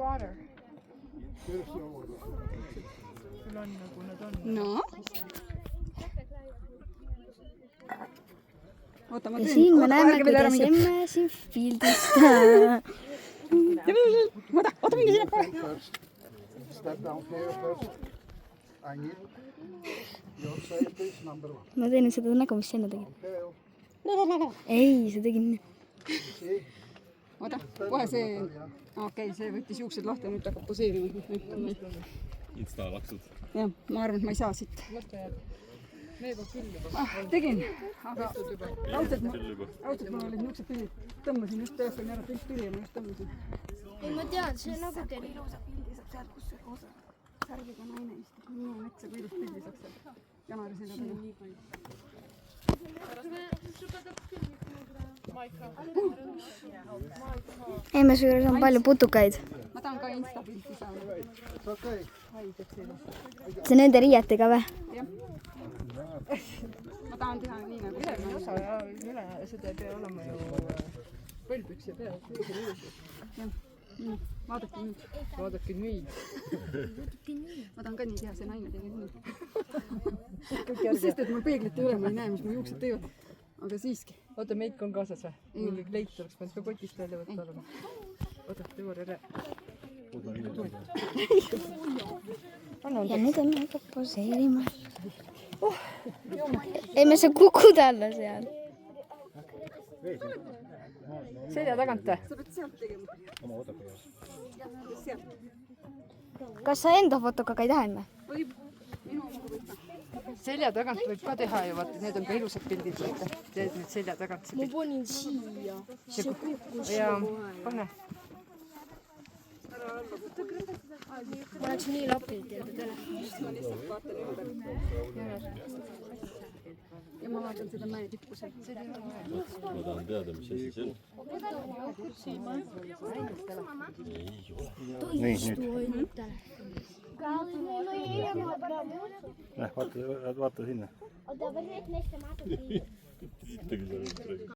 water. No. Ja siin me näeme, kuidas emme siin pildistab. Oota, mingi sinna poole. Step down here first. I need your safety is number 1. Ma teen seda nägu, mis enne tegin. Ei, see tegin nii. Oota, kohe see... Okei, see võttis juuksed lahti ja nüüd hakkab poseerima. Insta-laksud. Jah, ma arvan, et ma ei saa siit. Tegin, aga raudselt mul olid niisugused pildid. Tõmbasin just telefoni ära, pilt tuli ja ma just tõmbasin. Ei, ma tean, see on nagu teil. Ilusa pildi saab sealt, kus see koos särgiga naine istub. Nii metsa kui ilus pildi saab sealt. Janari selja taga. Emme su juures on palju putukaid. Ma tahan ka Insta-pilti saada. See nende riietega või? Jah. Ma tahan teha nii nagu see. Osa ja üle, seda ei pea olema ju põlpükse peal. Jah. Vaadake nüüd. Vaadake nüüd. Ma tahan ka nii teha, see naine tegi nii. Sest, et mul peeglit ei ole, ma ei näe, mis mu juuksed teevad. Aga siiski. Oota, meik on kaasas või? Mingi kleit oleks pidanud ka kotist välja võtta olema. Oota, tõor ära. Ja nüüd emme hakkab poseerima. Emme sa kukud alla seal. Selja tagant või? Sa pead sealt tegema. Sealt. Kas sa enda fotoga ka ei taha enne? Võib. Minu omaga võib ka. Selja tagant võib ka teha ju, vaata, need on ka ilusad pildid. Teed nüüd selja tagant. Ma panin siia. See kukkus. Jaa, pane. Ma oleks nii lapilt enda telefonist. Ma lihtsalt vaatan ümber. Ja ma vaatan seda mäe tippu sealt. Ma tahan teada, mis asi see on. Nii, nüüd. Vaata sinna.